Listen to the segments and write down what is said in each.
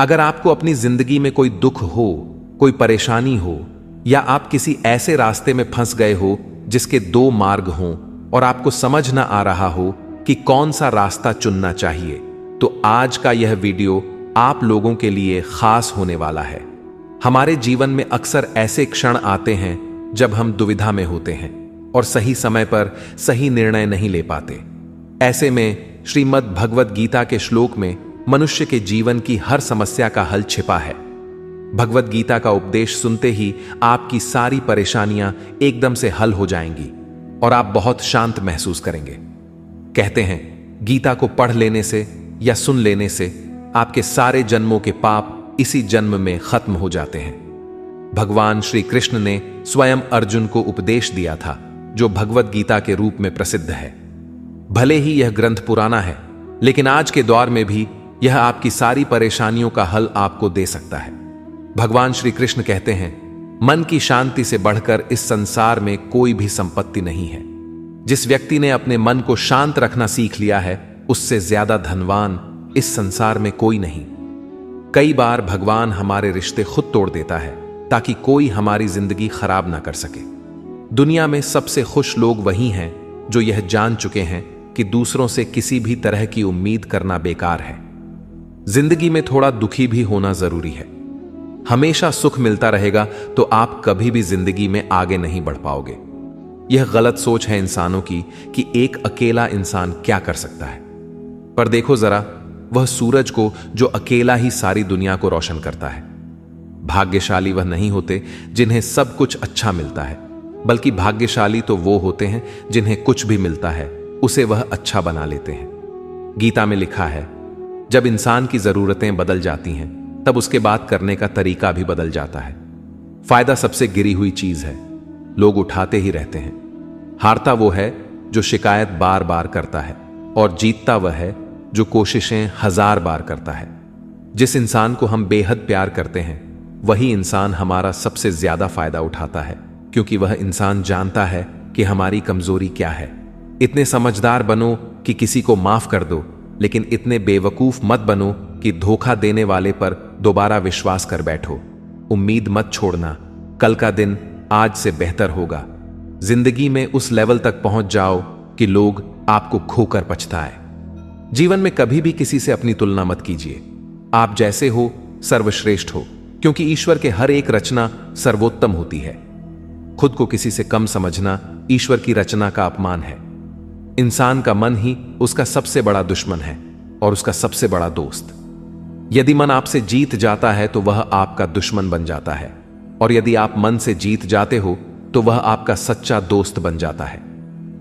अगर आपको अपनी जिंदगी में कोई दुख हो, कोई परेशानी हो, या आप किसी ऐसे रास्ते में फंस गए हो जिसके दो मार्ग हों और आपको समझ ना आ रहा हो कि कौन सा रास्ता चुनना चाहिए, तो आज का यह वीडियो आप लोगों के लिए खास होने वाला है। हमारे जीवन में अक्सर ऐसे क्षण आते हैं जब हम दुविधा में होते हैं और सही समय पर सही निर्णय नहीं ले पाते। ऐसे में श्रीमद् भगवद गीता के श्लोक में मनुष्य के जीवन की हर समस्या का हल छिपा है। भगवद गीता का उपदेश सुनते ही आपकी सारी परेशानियां एकदम से हल हो जाएंगी और आप बहुत शांत महसूस करेंगे। कहते हैं, गीता को पढ़ लेने से या सुन लेने से आपके सारे जन्मों के पाप इसी जन्म में खत्म हो जाते हैं। भगवान श्री कृष्ण ने स्वयं अर्जुन को उपदेश दिया था, जो भगवद गीता के रूप में प्रसिद्ध है। भले ही यह ग्रंथ पुराना है, लेकिन आज के दौर में भी यह आपकी सारी परेशानियों का हल आपको दे सकता है। भगवान श्री कृष्ण कहते हैं, मन की शांति से बढ़कर इस संसार में कोई भी संपत्ति नहीं है। जिस व्यक्ति ने अपने मन को शांत रखना सीख लिया है, उससे ज्यादा धनवान इस संसार में कोई नहीं। कई बार भगवान हमारे रिश्ते खुद तोड़ देता है ताकि कोई हमारी जिंदगी खराब ना कर सके। दुनिया में सबसे खुश लोग वही हैं जो यह जान चुके हैं कि दूसरों से किसी भी तरह की उम्मीद करना बेकार है। जिंदगी में थोड़ा दुखी भी होना जरूरी है। हमेशा सुख मिलता रहेगा तो आप कभी भी जिंदगी में आगे नहीं बढ़ पाओगे। यह गलत सोच है इंसानों की कि एक अकेला इंसान क्या कर सकता है। पर देखो जरा, वह सूरज को जो अकेला ही सारी दुनिया को रोशन करता है। भाग्यशाली वह नहीं होते जिन्हें सब कुछ अच्छा मिलता है, बल्कि भाग्यशाली तो वो होते हैं जिन्हें कुछ भी मिलता है उसे वह अच्छा बना लेते हैं। गीता में लिखा है, जब इंसान की जरूरतें बदल जाती हैं तब उसके बात करने का तरीका भी बदल जाता है। फायदा सबसे गिरी हुई चीज है, लोग उठाते ही रहते हैं। हारता वो है जो शिकायत बार बार करता है, और जीतता वह है जो कोशिशें 1000 बार करता है। जिस इंसान को हम बेहद प्यार करते हैं, वही इंसान हमारा सबसे ज्यादा फायदा उठाता है, क्योंकि वह इंसान जानता है कि हमारी कमजोरी क्या है। इतने समझदार बनो कि किसी को माफ कर दो, लेकिन इतने बेवकूफ मत बनो कि धोखा देने वाले पर दोबारा विश्वास कर बैठो। उम्मीद मत छोड़ना, कल का दिन आज से बेहतर होगा। जिंदगी में उस लेवल तक पहुंच जाओ कि लोग आपको खोकर पछताए। जीवन में कभी भी किसी से अपनी तुलना मत कीजिए। आप जैसे हो सर्वश्रेष्ठ हो, क्योंकि ईश्वर के हर एक रचना सर्वोत्तम होती है। खुद को किसी से कम समझना ईश्वर की रचना का अपमान है। इंसान का मन ही उसका सबसे बड़ा दुश्मन है और उसका सबसे बड़ा दोस्त। यदि मन आपसे जीत जाता है तो वह आपका दुश्मन बन जाता है, और यदि आप मन से जीत जाते हो तो वह आपका सच्चा दोस्त बन जाता है।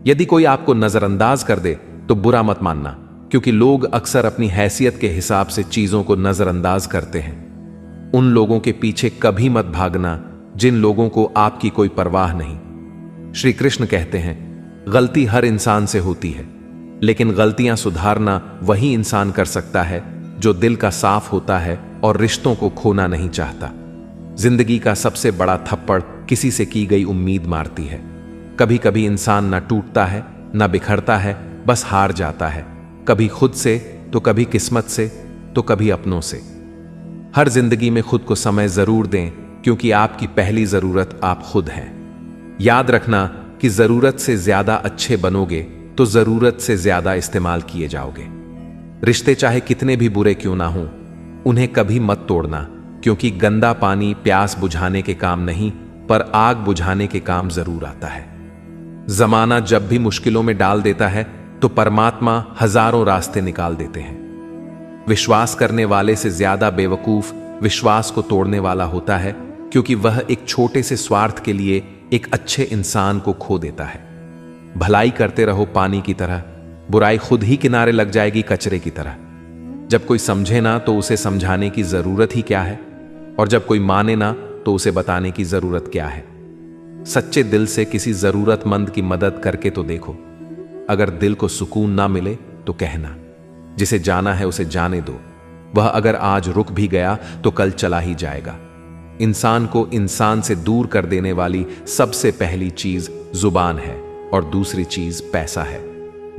यदि कोई आपको नजरअंदाज कर दे तो बुरा मत मानना, क्योंकि लोग अक्सर अपनी हैसियत के हिसाब से चीजों को नजरअंदाज करते हैं। उन लोगों के पीछे कभी मत भागना जिन लोगों को आपकी कोई परवाह नहीं। श्री कृष्ण कहते हैं, गलती हर इंसान से होती है, लेकिन गलतियां सुधारना वही इंसान कर सकता है जो दिल का साफ होता है और रिश्तों को खोना नहीं चाहता। जिंदगी का सबसे बड़ा थप्पड़ किसी से की गई उम्मीद मारती है। कभी कभी इंसान ना टूटता है ना बिखरता है, बस हार जाता है, कभी खुद से तो कभी किस्मत से तो कभी अपनों से। हर जिंदगी में खुद को समय जरूर दें, क्योंकि आपकी पहली जरूरत आप खुद हैं। याद रखना कि जरूरत से ज्यादा अच्छे बनोगे तो जरूरत से ज्यादा इस्तेमाल किए जाओगे। रिश्ते चाहे कितने भी बुरे क्यों ना हों, उन्हें कभी मत तोड़ना, क्योंकि गंदा पानी प्यास बुझाने के काम नहीं, पर आग बुझाने के काम जरूर आता है। जमाना जब भी मुश्किलों में डाल देता है तो परमात्मा हजारों रास्ते निकाल देते हैं। विश्वास करने वाले से ज्यादा बेवकूफ विश्वास को तोड़ने वाला होता है, क्योंकि वह एक छोटे से स्वार्थ के लिए एक अच्छे इंसान को खो देता है। भलाई करते रहो पानी की तरह, बुराई खुद ही किनारे लग जाएगी कचरे की तरह। जब कोई समझे ना तो उसे समझाने की जरूरत ही क्या है, और जब कोई माने ना तो उसे बताने की जरूरत क्या है। सच्चे दिल से किसी जरूरतमंद की मदद करके तो देखो। अगर दिल को सुकून ना मिले तो कहना, जिसे जाना है उसे जाने दो। वह अगर आज रुक भी गया तो कल चला ही जाएगा। इंसान को इंसान से दूर कर देने वाली सबसे पहली चीज जुबान है और दूसरी चीज पैसा है।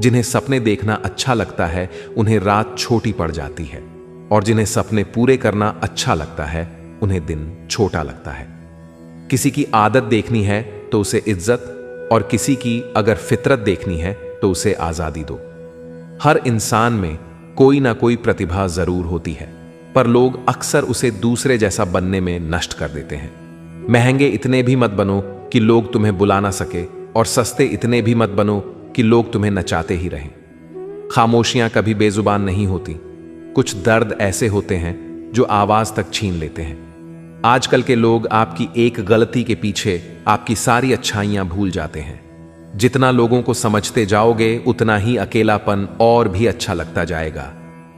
जिन्हें सपने देखना अच्छा लगता है, उन्हें रात छोटी पड़ जाती है। और जिन्हें सपने पूरे करना अच्छा लगता है उन्हें दिन छोटा लगता है। किसी की आदत देखनी है तो उसे इज्जत, और किसी की अगर फितरत देखनी है तो उसे आजादी दो। हर इंसान में कोई ना कोई प्रतिभा जरूर होती है, पर लोग अक्सर उसे दूसरे जैसा बनने में नष्ट कर देते हैं। महंगे इतने भी मत बनो कि लोग तुम्हें बुला ना सके, और सस्ते इतने भी मत बनो कि लोग तुम्हें नचाते ही रहें। खामोशियां कभी बेजुबान नहीं होती। कुछ दर्द ऐसे होते हैं जो आवाज तक छीन लेते हैं। आजकल के लोग आपकी एक गलती के पीछे आपकी सारी अच्छाइयां भूल जाते हैं। जितना लोगों को समझते जाओगे उतना ही अकेलापन और भी अच्छा लगता जाएगा।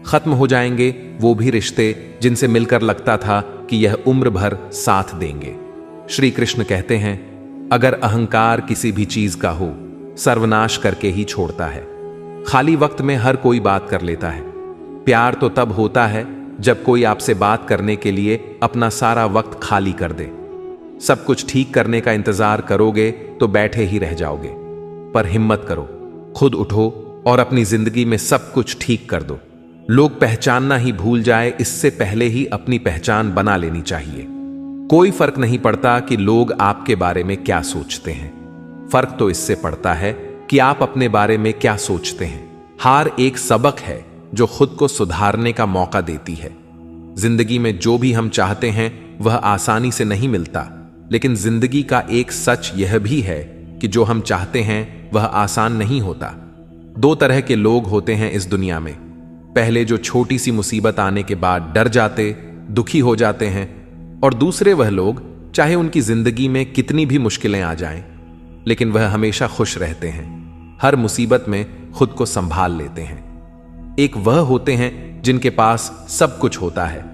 खत्म हो जाएंगे वो भी रिश्ते जिनसे मिलकर लगता था कि यह उम्र भर साथ देंगे। श्री कृष्ण कहते हैं, अगर अहंकार किसी भी चीज का हो, सर्वनाश करके ही छोड़ता है। खाली वक्त में हर कोई बात कर लेता है। प्यार तो तब होता है जब कोई आपसे बात करने के लिए अपना सारा वक्त खाली कर दे। सब कुछ ठीक करने का इंतजार करोगे तो बैठे ही रह जाओगे। पर हिम्मत करो, खुद उठो और अपनी जिंदगी में सब कुछ ठीक कर दो। लोग पहचानना ही भूल जाए इससे पहले ही अपनी पहचान बना लेनी चाहिए। कोई फर्क नहीं पड़ता कि लोग आपके बारे में क्या सोचते हैं। फर्क तो इससे पड़ता है कि आप अपने बारे में क्या सोचते हैं। हार एक सबक है जो खुद को सुधारने का मौका देती है। जिंदगी में जो भी हम चाहते हैं वह आसानी से नहीं मिलता, लेकिन जिंदगी का एक सच यह भी है कि जो हम चाहते हैं वह आसान नहीं होता। दो तरह के लोग होते हैं इस दुनिया में। पहले जो छोटी सी मुसीबत आने के बाद डर जाते, दुखी हो जाते हैं, और दूसरे वह लोग चाहे उनकी जिंदगी में कितनी भी मुश्किलें आ जाएं, लेकिन वह हमेशा खुश रहते हैं। हर मुसीबत में खुद को संभाल लेते हैं। एक वह होते हैं जिनके पास सब कुछ होता है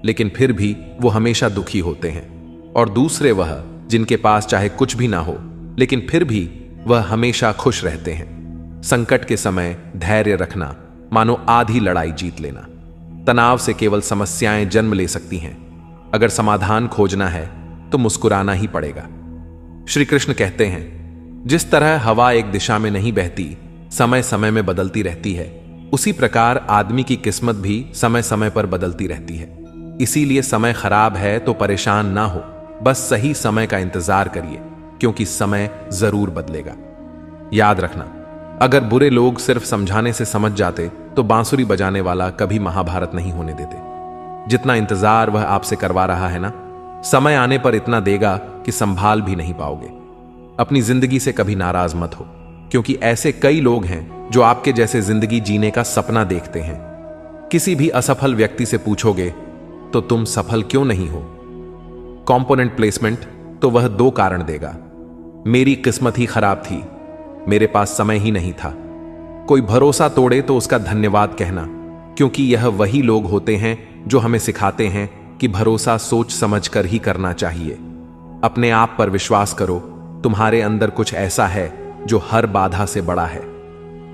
लेकिन फिर भी वो हमेशा दुखी होते हैं, और दूसरे वह जिनके पास चाहे कुछ भी ना हो लेकिन फिर भी वह हमेशा खुश रहते हैं। संकट के समय धैर्य रखना मानो आधी लड़ाई जीत लेना। तनाव से केवल समस्याएं जन्म ले सकती हैं। अगर समाधान खोजना है तो मुस्कुराना ही पड़ेगा। श्री कृष्ण कहते हैं, जिस तरह हवा एक दिशा में नहीं बहती, समय समय में बदलती रहती है, उसी प्रकार आदमी की किस्मत भी समय समय पर बदलती रहती है। इसीलिए समय खराब है तो परेशान ना हो, बस सही समय का इंतजार करिए, क्योंकि समय जरूर बदलेगा। याद रखना, अगर बुरे लोग सिर्फ समझाने से समझ जाते तो बांसुरी बजाने वाला कभी महाभारत नहीं होने देते। जितना इंतजार वह आपसे करवा रहा है ना, समय आने पर इतना देगा कि संभाल भी नहीं पाओगे। अपनी जिंदगी से कभी नाराज मत हो, क्योंकि ऐसे कई लोग हैं जो आपके जैसे जिंदगी जीने का सपना देखते हैं। किसी भी असफल व्यक्ति से पूछोगे तो तुम सफल क्यों नहीं हो, कंपोनेंट प्लेसमेंट, तो वह दो कारण देगा। मेरी किस्मत ही खराब थी, मेरे पास समय ही नहीं था। कोई भरोसा तोड़े तो उसका धन्यवाद कहना, क्योंकि यह वही लोग होते हैं जो हमें सिखाते हैं कि भरोसा सोच समझ कर ही करना चाहिए। अपने आप पर विश्वास करो, तुम्हारे अंदर कुछ ऐसा है जो हर बाधा से बड़ा है।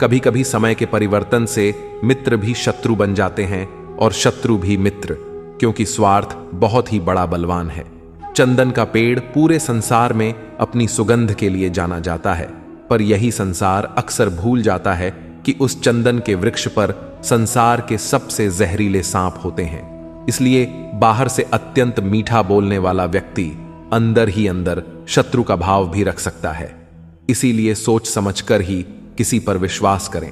कभी कभी समय के परिवर्तन से मित्र भी शत्रु बन जाते हैं और शत्रु भी मित्र, क्योंकि स्वार्थ बहुत ही बड़ा बलवान है। चंदन का पेड़ पूरे संसार में अपनी सुगंध के लिए जाना जाता है, पर यही संसार अक्सर भूल जाता है कि उस चंदन के वृक्ष पर संसार के सबसे जहरीले सांप होते हैं। इसलिए बाहर से अत्यंत मीठा बोलने वाला व्यक्ति अंदर ही अंदर शत्रु का भाव भी रख सकता है। इसीलिए सोच समझकर ही किसी पर विश्वास करें।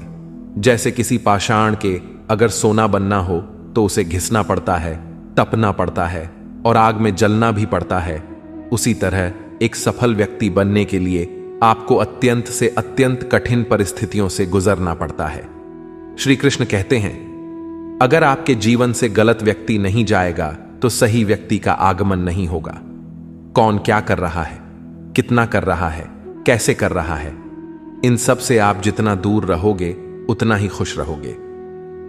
जैसे किसी पाषाण के अगर सोना बनना हो तो उसे घिसना पड़ता है, तपना पड़ता है और आग में जलना भी पड़ता है, उसी तरह एक सफल व्यक्ति बनने के लिए आपको अत्यंत से अत्यंत कठिन परिस्थितियों से गुजरना पड़ता है। श्री कृष्ण कहते हैं, अगर आपके जीवन से गलत व्यक्ति नहीं जाएगा तो सही व्यक्ति का आगमन नहीं होगा। कौन क्या कर रहा है, कितना कर रहा है, कैसे कर रहा है, इन सब से आप जितना दूर रहोगे उतना ही खुश रहोगे।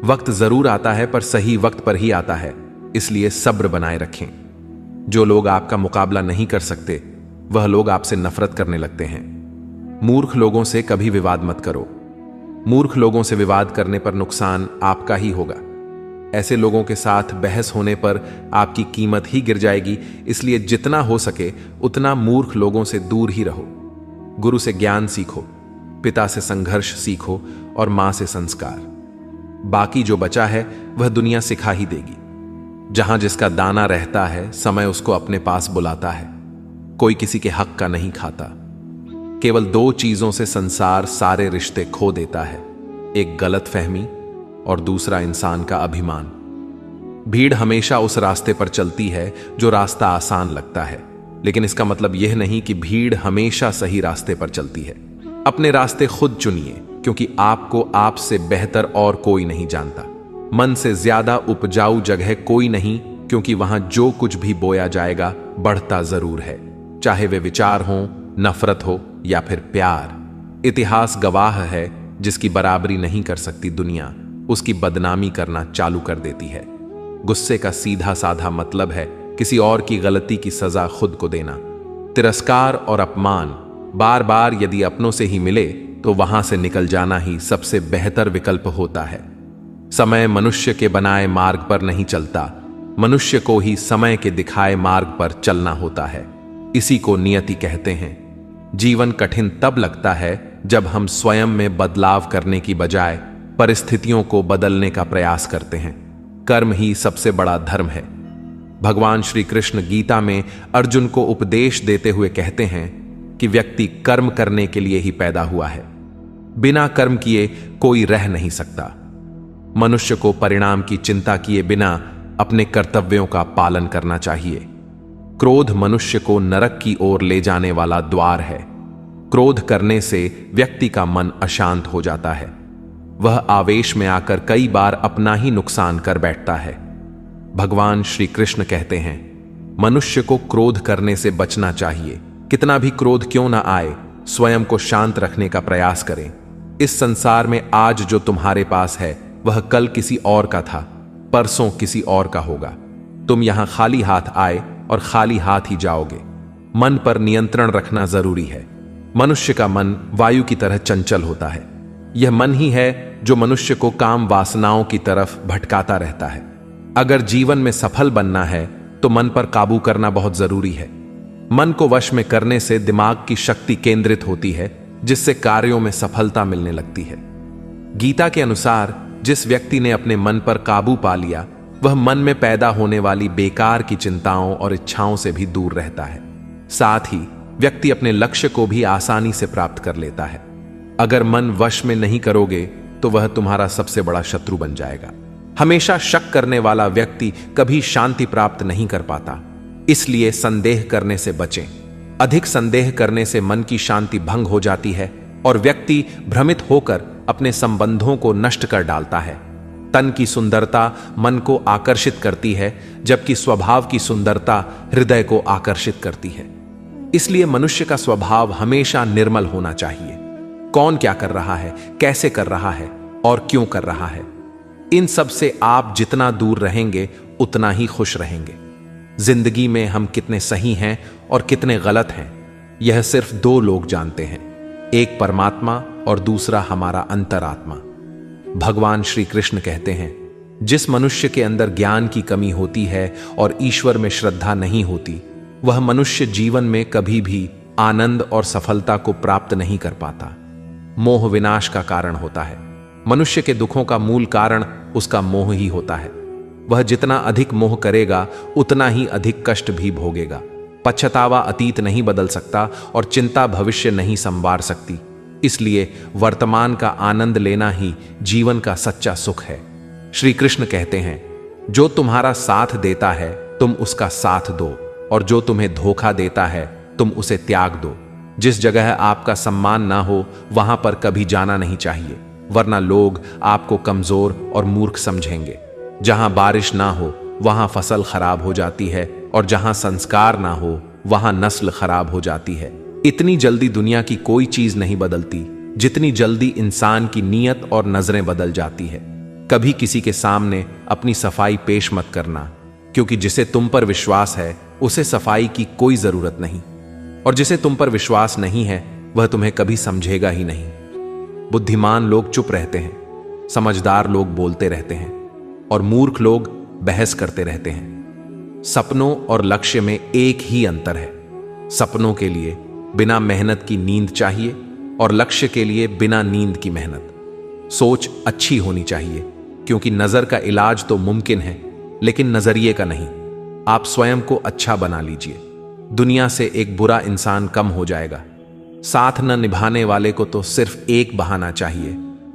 वक्त जरूर आता है पर सही वक्त पर ही आता है, इसलिए सब्र बनाए रखें। जो लोग आपका मुकाबला नहीं कर सकते वह लोग आपसे नफरत करने लगते हैं। मूर्ख लोगों से कभी विवाद मत करो। मूर्ख लोगों से विवाद करने पर नुकसान आपका ही होगा। ऐसे लोगों के साथ बहस होने पर आपकी कीमत ही गिर जाएगी, इसलिए जितना हो सके उतना मूर्ख लोगों से दूर ही रहो। गुरु से ज्ञान सीखो, पिता से संघर्ष सीखो और मां से संस्कार। बाकी जो बचा है वह दुनिया सिखा ही देगी। जहां जिसका दाना रहता है, समय उसको अपने पास बुलाता है। कोई किसी के हक का नहीं खाता। केवल दो चीजों से संसार सारे रिश्ते खो देता है, एक गलत फहमी और दूसरा इंसान का अभिमान। भीड़ हमेशा उस रास्ते पर चलती है जो रास्ता आसान लगता है, लेकिन इसका मतलब यह नहीं कि भीड़ हमेशा सही रास्ते पर चलती है। अपने रास्ते खुद चुनिए, क्योंकि आपको आपसे बेहतर और कोई नहीं जानता। मन से ज्यादा उपजाऊ जगह कोई नहीं, क्योंकि वहां जो कुछ भी बोया जाएगा बढ़ता जरूर है, चाहे वे विचार हो, नफरत हो या फिर प्यार। इतिहास गवाह है, जिसकी बराबरी नहीं कर सकती दुनिया, उसकी बदनामी करना चालू कर देती है। गुस्से का सीधा साधा मतलब है किसी और की गलती की सजा खुद को देना। तिरस्कार और अपमान बार बार यदि अपनों से ही मिले तो वहां से निकल जाना ही सबसे बेहतर विकल्प होता है। समय मनुष्य के बनाए मार्ग पर नहीं चलता, मनुष्य को ही समय के दिखाए मार्ग पर चलना होता है। इसी को नियति कहते हैं। जीवन कठिन तब लगता है जब हम स्वयं में बदलाव करने की बजाय परिस्थितियों को बदलने का प्रयास करते हैं। कर्म ही सबसे बड़ा धर्म है। भगवान श्री कृष्ण गीता में अर्जुन को उपदेश देते हुए कहते हैं कि व्यक्ति कर्म करने के लिए ही पैदा हुआ है। बिना कर्म किए कोई रह नहीं सकता। मनुष्य को परिणाम की चिंता किए बिना अपने कर्तव्यों का पालन करना चाहिए। क्रोध मनुष्य को नरक की ओर ले जाने वाला द्वार है। क्रोध करने से व्यक्ति का मन अशांत हो जाता है। वह आवेश में आकर कई बार अपना ही नुकसान कर बैठता है। भगवान श्री कृष्ण कहते हैं, मनुष्य को क्रोध करने से बचना चाहिए। कितना भी क्रोध क्यों ना आए, स्वयं को शांत रखने का प्रयास करें। इस संसार में आज जो तुम्हारे पास है वह कल किसी और का था, परसों किसी और का होगा। तुम यहां खाली हाथ आए और खाली हाथ ही जाओगे। मन पर नियंत्रण रखना जरूरी है। मनुष्य का मन वायु की तरह चंचल होता है। यह मन ही है जो मनुष्य को काम वासनाओं की तरफ भटकाता रहता है। अगर जीवन में सफल बनना है तो मन पर काबू करना बहुत जरूरी है। मन को वश में करने से दिमाग की शक्ति केंद्रित होती है, जिससे कार्यों में सफलता मिलने लगती है। गीता के अनुसार जिस व्यक्ति ने अपने मन पर काबू पा लिया, वह मन में पैदा होने वाली बेकार की चिंताओं और इच्छाओं से भी दूर रहता है। साथ ही व्यक्ति अपने लक्ष्य को भी आसानी से प्राप्त कर लेता है। अगर मन वश में नहीं करोगे तो वह तुम्हारा सबसे बड़ा शत्रु बन जाएगा। हमेशा शक करने वाला व्यक्ति कभी शांति प्राप्त नहीं कर पाता। इसलिए संदेह करने से बचें। अधिक संदेह करने से मन की शांति भंग हो जाती है और व्यक्ति भ्रमित होकर अपने संबंधों को नष्ट कर डालता है। तन की सुंदरता मन को आकर्षित करती है, जबकि स्वभाव की सुंदरता हृदय को आकर्षित करती है। इसलिए मनुष्य का स्वभाव हमेशा निर्मल होना चाहिए। कौन क्या कर रहा है, कैसे कर रहा है और क्यों कर रहा है, इन सब से आप जितना दूर रहेंगे उतना ही खुश रहेंगे। जिंदगी में हम कितने सही हैं और कितने गलत हैं, यह सिर्फ दो लोग जानते हैं, एक परमात्मा और दूसरा हमारा अंतरात्मा। भगवान श्री कृष्ण कहते हैं, जिस मनुष्य के अंदर ज्ञान की कमी होती है और ईश्वर में श्रद्धा नहीं होती, वह मनुष्य जीवन में कभी भी आनंद और सफलता को प्राप्त नहीं कर पाता। मोह विनाश का कारण होता है। मनुष्य के दुखों का मूल कारण उसका मोह ही होता है। वह जितना अधिक मोह करेगा उतना ही अधिक कष्ट भी भोगेगा। पछतावा अतीत नहीं बदल सकता और चिंता भविष्य नहीं संवार सकती। इसलिए वर्तमान का आनंद लेना ही जीवन का सच्चा सुख है। श्री कृष्ण कहते हैं, जो तुम्हारा साथ देता है तुम उसका साथ दो, और जो तुम्हें धोखा देता है तुम उसे त्याग दो। जिस जगह आपका सम्मान ना हो वहां पर कभी जाना नहीं चाहिए, वरना लोग आपको कमजोर और मूर्ख समझेंगे। जहां बारिश ना हो वहां फसल खराब हो जाती है, और जहां संस्कार ना हो वहां नस्ल खराब हो जाती है। इतनी जल्दी दुनिया की कोई चीज नहीं बदलती जितनी जल्दी इंसान की नीयत और नजरें बदल जाती है। कभी किसी के सामने अपनी सफाई पेश मत करना, क्योंकि जिसे तुम पर विश्वास है उसे सफाई की कोई जरूरत नहीं, और जिसे तुम पर विश्वास नहीं है वह तुम्हें कभी समझेगा ही नहीं। बुद्धिमान लोग चुप रहते हैं, समझदार लोग बोलते रहते हैं, और मूर्ख लोग बहस करते रहते हैं। सपनों और लक्ष्य में एक ही अंतर है। सपनों के लिए बिना मेहनत की नींद चाहिए और लक्ष्य के लिए बिना नींद की मेहनत। सोच अच्छी होनी चाहिए, क्योंकि नजर का इलाज तो मुमकिन है, लेकिन नजरिए का नहीं। आप स्वयं को अच्छा बना लीजिए, दुनिया से एक बुरा इंसान कम हो जाएगा। साथ न निभाने वाले को तो सिर्फ एक बहाना चाहिए,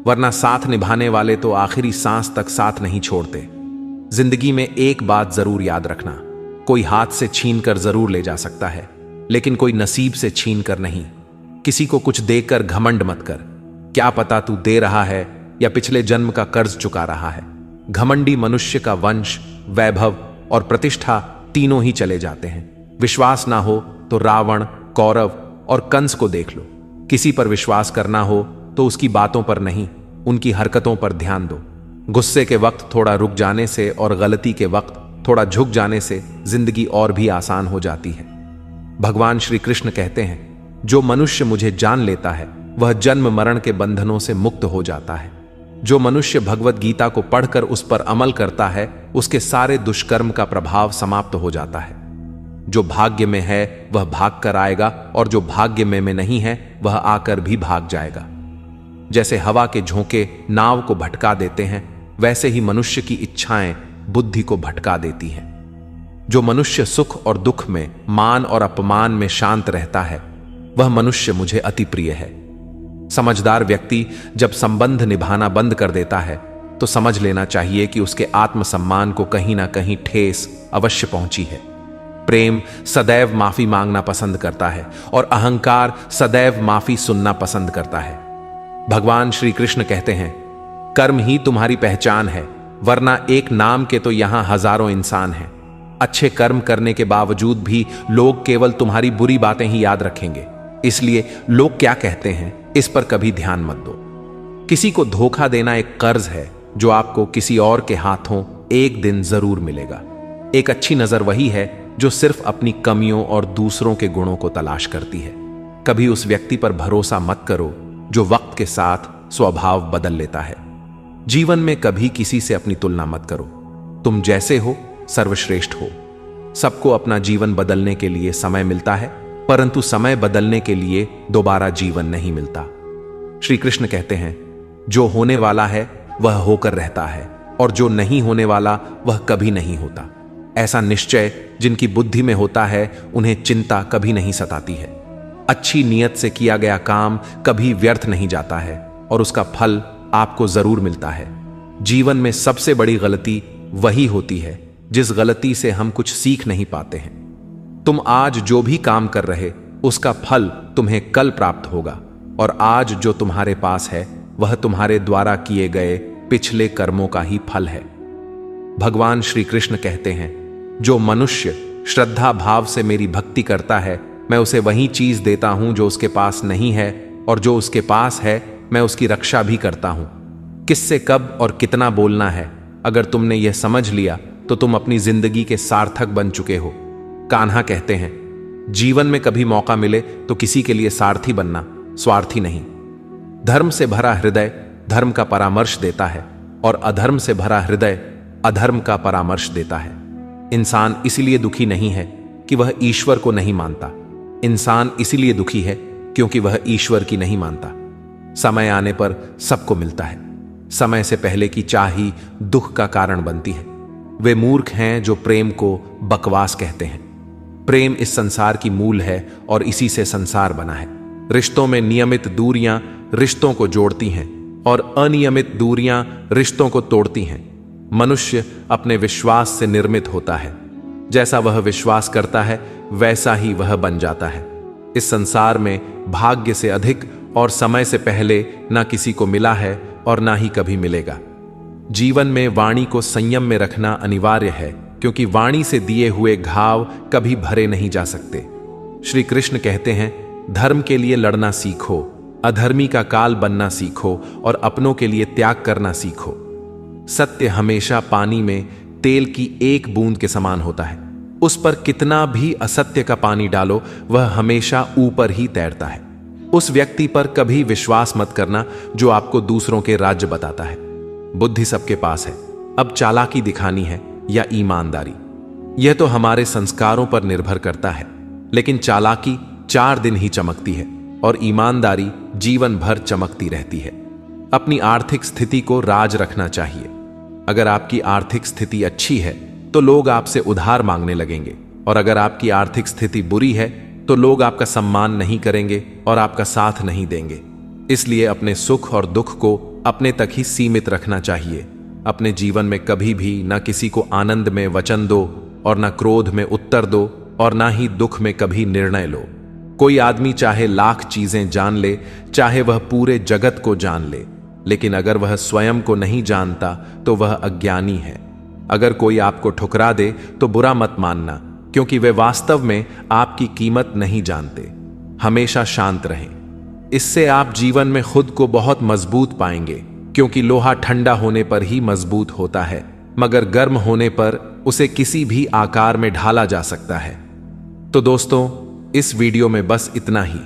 वरना साथ निभाने वाले तो आखिरी सांस तक साथ नहीं छोड़ते। जिंदगी में एक बात जरूर याद रखना, कोई हाथ से छीन कर जरूर ले जा सकता है, लेकिन कोई नसीब से छीन कर नहीं। किसी को कुछ देकर घमंड मत कर, क्या पता तू दे रहा है या पिछले जन्म का कर्ज चुका रहा है। घमंडी मनुष्य का वंश, वैभव और प्रतिष्ठा तीनों ही चले जाते हैं। विश्वास ना हो तो रावण, कौरव और कंस को देख लो। किसी पर विश्वास करना हो तो उसकी बातों पर नहीं, उनकी हरकतों पर ध्यान दो। गुस्से के वक्त थोड़ा रुक जाने से और गलती के वक्त थोड़ा झुक जाने से जिंदगी और भी आसान हो जाती है। भगवान श्री कृष्ण कहते हैं, जो मनुष्य मुझे जान लेता है वह जन्म मरण के बंधनों से मुक्त हो जाता है। जो मनुष्य भगवत गीता को पढ़कर उस पर अमल करता है, उसके सारे दुष्कर्म का प्रभाव समाप्त हो जाता है। जो भाग्य में है वह भाग कर आएगा, और जो भाग्य में नहीं है वह आकर भी भाग जाएगा। जैसे हवा के झोंके नाव को भटका देते हैं, वैसे ही मनुष्य की इच्छाएं बुद्धि को भटका देती हैं। जो मनुष्य सुख और दुख में, मान और अपमान में शांत रहता है, वह मनुष्य मुझे अति प्रिय है। समझदार व्यक्ति जब संबंध निभाना बंद कर देता है तो समझ लेना चाहिए कि उसके आत्मसम्मान को कहीं ना कहीं ठेस अवश्य पहुंची है। प्रेम सदैव माफी मांगना पसंद करता है और अहंकार सदैव माफी सुनना पसंद करता है। भगवान श्री कृष्ण कहते हैं, कर्म ही तुम्हारी पहचान है, वरना एक नाम के तो यहां हजारों इंसान हैं। अच्छे कर्म करने के बावजूद भी लोग केवल तुम्हारी बुरी बातें ही याद रखेंगे, इसलिए लोग क्या कहते हैं इस पर कभी ध्यान मत दो। किसी को धोखा देना एक कर्ज है जो आपको किसी और के हाथों एक दिन जरूर मिलेगा। एक अच्छी नजर वही है जो सिर्फ अपनी कमियों और दूसरों के गुणों को तलाश करती है। कभी उस व्यक्ति पर भरोसा मत करो जो वक्त के साथ स्वभाव बदल लेता है। जीवन में कभी किसी से अपनी तुलना मत करो। तुम जैसे हो सर्वश्रेष्ठ हो। सबको अपना जीवन बदलने के लिए समय मिलता है, परंतु समय बदलने के लिए दोबारा जीवन नहीं मिलता। श्री कृष्ण कहते हैं, जो होने वाला है वह होकर रहता है, और जो नहीं होने वाला वह कभी नहीं होता। ऐसा निश्चय जिनकी बुद्धि में होता है, उन्हें चिंता कभी नहीं सताती है। अच्छी नीयत से किया गया काम कभी व्यर्थ नहीं जाता है, और उसका फल आपको जरूर मिलता है। जीवन में सबसे बड़ी गलती वही होती है जिस गलती से हम कुछ सीख नहीं पाते हैं। तुम आज जो भी काम कर रहे, उसका फल तुम्हें कल प्राप्त होगा, और आज जो तुम्हारे पास है वह तुम्हारे द्वारा किए गए पिछले कर्मों का ही फल है। भगवान श्री कृष्ण कहते हैं, जो मनुष्य श्रद्धा भाव से मेरी भक्ति करता है, मैं उसे वही चीज देता हूं जो उसके पास नहीं है, और जो उसके पास है मैं उसकी रक्षा भी करता हूं। किससे कब और कितना बोलना है, अगर तुमने यह समझ लिया तो तुम अपनी जिंदगी के सार्थक बन चुके हो। कान्हा कहते हैं, जीवन में कभी मौका मिले तो किसी के लिए सारथी बनना, स्वार्थी नहीं। धर्म से भरा हृदय धर्म का परामर्श देता है, और अधर्म से भरा हृदय अधर्म का परामर्श देता है। इंसान इसलिए दुखी नहीं है कि वह ईश्वर को नहीं मानता। इंसान इसलिए दुखी है क्योंकि वह ईश्वर की नहीं मानता। समय आने पर सबको मिलता है। समय से पहले की चाह ही दुख का कारण बनती है। वे मूर्ख हैं जो प्रेम को बकवास कहते हैं। प्रेम इस संसार की मूल है और इसी से संसार बना है। रिश्तों में नियमित दूरियां रिश्तों को जोड़ती हैं और अनियमित दूरियां रिश्तों को तोड़ती हैं। मनुष्य अपने विश्वास से निर्मित होता है। जैसा वह विश्वास करता है वैसा ही वह बन जाता है। इस संसार में भाग्य से अधिक और समय से पहले ना किसी को मिला है और ना ही कभी मिलेगा। जीवन में वाणी को संयम में रखना अनिवार्य है, क्योंकि वाणी से दिए हुए घाव कभी भरे नहीं जा सकते। श्री कृष्ण कहते हैं, धर्म के लिए लड़ना सीखो, अधर्मी का काल बनना सीखो और अपनों के लिए त्याग करना सीखो। सत्य हमेशा पानी में तेल की एक बूंद के समान होता है। उस पर कितना भी असत्य का पानी डालो, वह हमेशा ऊपर ही तैरता है। उस व्यक्ति पर कभी विश्वास मत करना जो आपको दूसरों के राज्य बताता है। बुद्धि सबके पास है, अब चालाकी दिखानी है या ईमानदारी, यह तो हमारे संस्कारों पर निर्भर करता है। लेकिन चालाकी 4 दिन ही चमकती है और ईमानदारी जीवन भर चमकती रहती है। अपनी आर्थिक स्थिति को राज रखना चाहिए। अगर आपकी आर्थिक स्थिति अच्छी है तो लोग आपसे उधार मांगने लगेंगे, और अगर आपकी आर्थिक स्थिति बुरी है तो लोग आपका सम्मान नहीं करेंगे और आपका साथ नहीं देंगे। इसलिए अपने सुख और दुख को अपने तक ही सीमित रखना चाहिए। अपने जीवन में कभी भी न किसी को आनंद में वचन दो और न क्रोध में उत्तर दो और ना ही दुख में कभी निर्णय लो। कोई आदमी चाहे लाख चीजें जान ले, चाहे वह पूरे जगत को जान ले, लेकिन अगर वह स्वयं को नहीं जानता तो वह अज्ञानी है। अगर कोई आपको ठुकरा दे तो बुरा मत मानना, क्योंकि वे वास्तव में आपकी कीमत नहीं जानते। हमेशा शांत रहें, इससे आप जीवन में खुद को बहुत मजबूत पाएंगे, क्योंकि लोहा ठंडा होने पर ही मजबूत होता है, मगर गर्म होने पर उसे किसी भी आकार में ढाला जा सकता है। तो दोस्तों, इस वीडियो में बस इतना ही।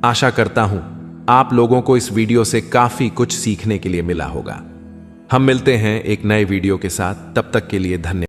आशा करता हूं आप लोगों को इस वीडियो से काफी कुछ सीखने के लिए मिला होगा। हम मिलते हैं एक नए वीडियो के साथ, तब तक के लिए धन्यवाद।